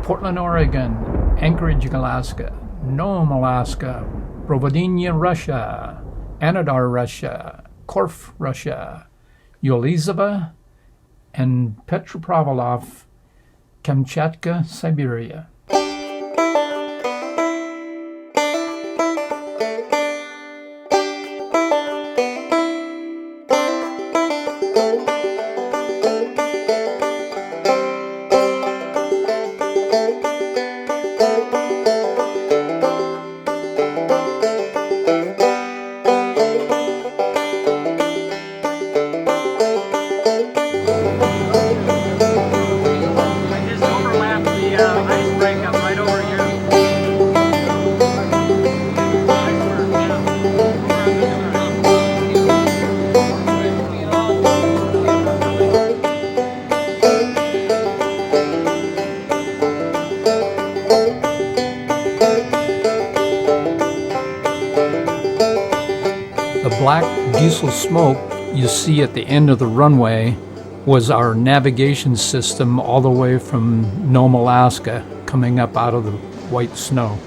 Portland, Oregon, Anchorage, Alaska, Nome, Alaska, Provodnia, Russia, Anadar, Russia, Korf, Russia, Yolizava, and Petropavlov, Kamchatka, Siberia. The black diesel smoke you see at the end of the runway was our navigation system all the way from Nome, Alaska, coming up out of the white snow.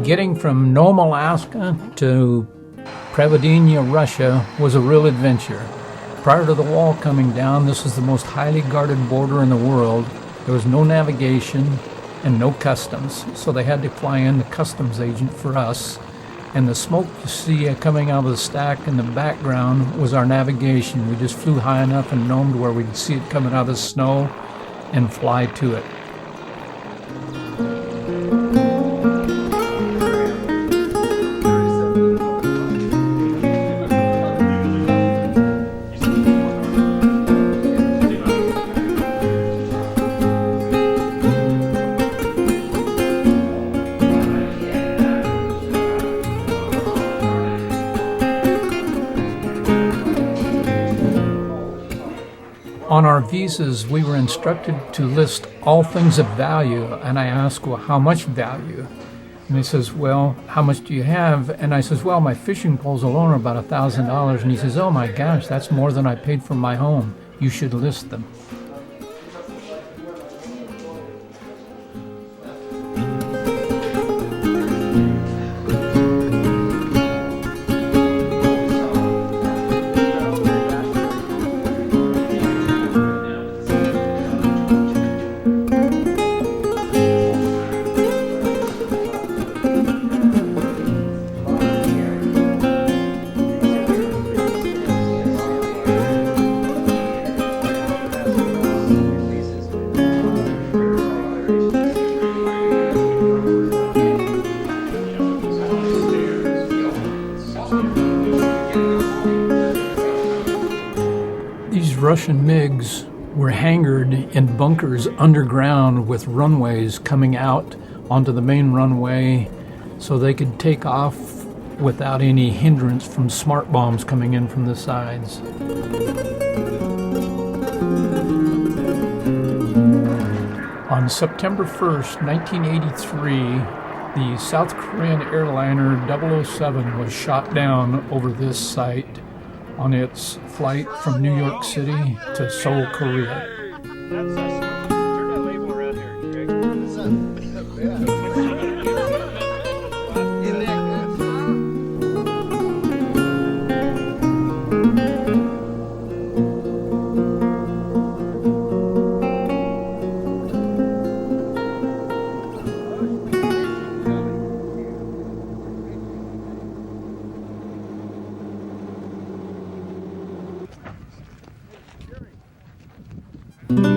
Getting from Nome, Alaska to Provodnia, Russia was a real adventure. Prior to the wall coming down, this was the most highly guarded border in the world. There was no navigation and no customs, so they had to fly in the customs agent for us. And the smoke you see coming out of the stack in the background was our navigation. We just flew high enough in Nome to where we could see it coming out of the snow and fly to it. On our visas, we were instructed to list all things of value, and I asked, well, how much value? And he says, well, how much do you have? And I says, well, my fishing poles alone are about $1,000. And he says, oh my gosh, that's more than I paid for my home. You should list them. These Russian MiGs were hangared in bunkers underground with runways coming out onto the main runway so they could take off without any hindrance from smart bombs coming in from the sides. On September 1st, 1983, the South Korean airliner 007 was shot down over this site on its flight from New York City to Seoul, Korea. Turn that label around here, Greg. Thank you.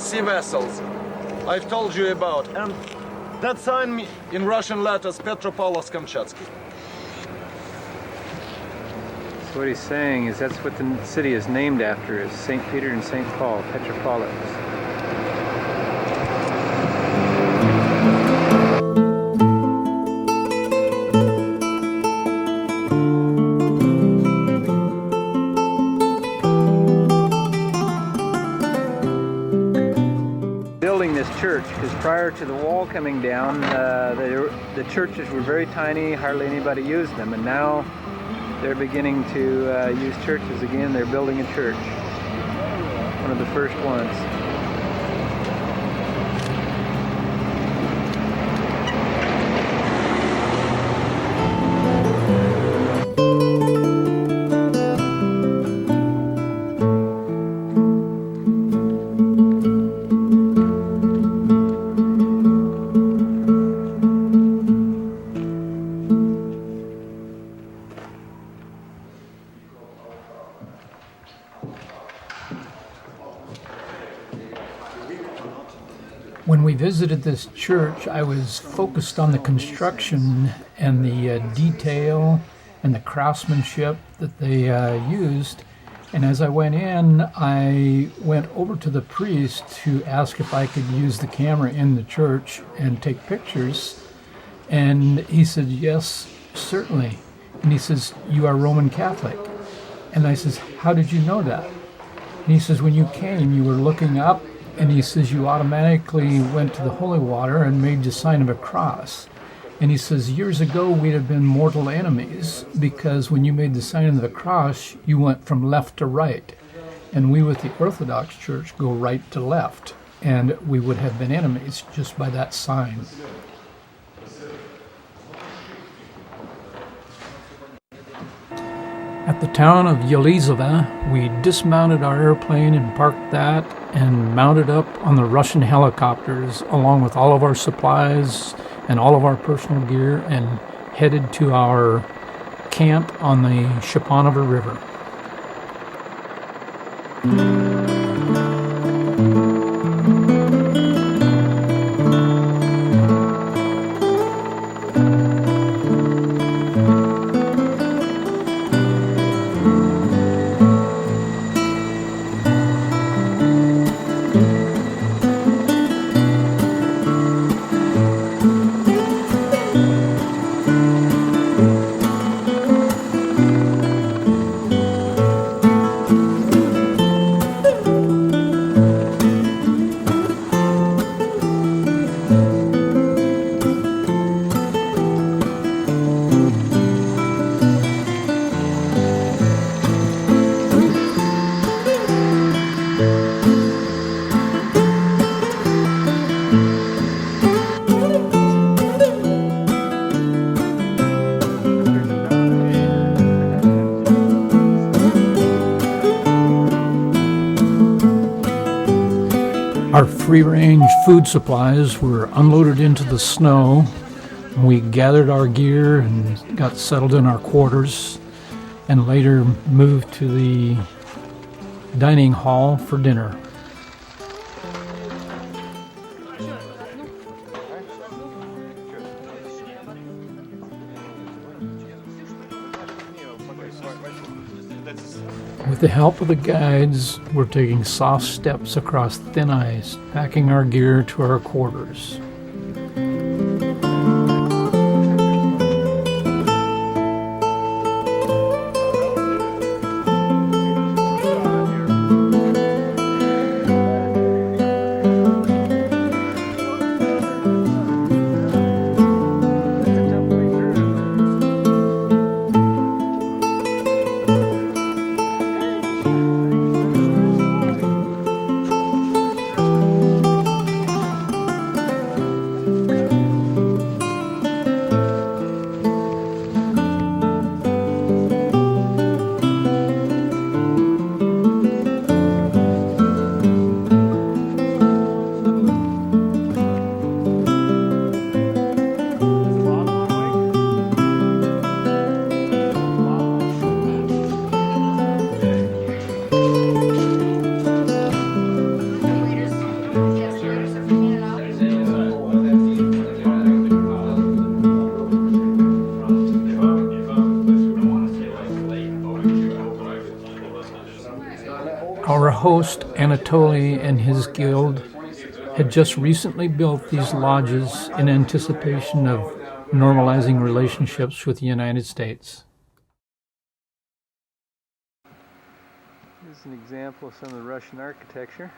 sea vessels I've told you about. And that sign in Russian letters, Petropavlovsk Kamchatsky. So what he's saying is that's what the city is named after, is St. Peter and St. Paul, Petropavlovsk. Building this church, because prior to the wall coming down, the churches were very tiny, hardly anybody used them, and now they're beginning to use churches again. They're building a church, one of the first ones. When we visited this church, I was focused on the construction and the detail and the craftsmanship that they used. And as I went in, I went over to the priest to ask if I could use the camera in the church and take pictures. And he said, yes, certainly. And he says, you are Roman Catholic. And I says, how did you know that? And he says, when you came, you were looking up, and he says, you automatically went to the holy water and made the sign of a cross. And he says, years ago, we'd have been mortal enemies, because when you made the sign of the cross, you went from left to right. And we with the Orthodox Church go right to left. And we would have been enemies just by that sign. At the town of Yelizava, we dismounted our airplane and parked that and mounted up on the Russian helicopters along with all of our supplies and all of our personal gear and headed to our camp on the Shapanova River. Our free-range food supplies were unloaded into the snow. We gathered our gear and got settled in our quarters, and later moved to the dining hall for dinner. With the help of the guides, we're taking soft steps across thin ice, packing our gear to our quarters. host, Anatoly, and his guild had just recently built these lodges in anticipation of normalizing relationships with the United States. Here's an example of some of the Russian architecture.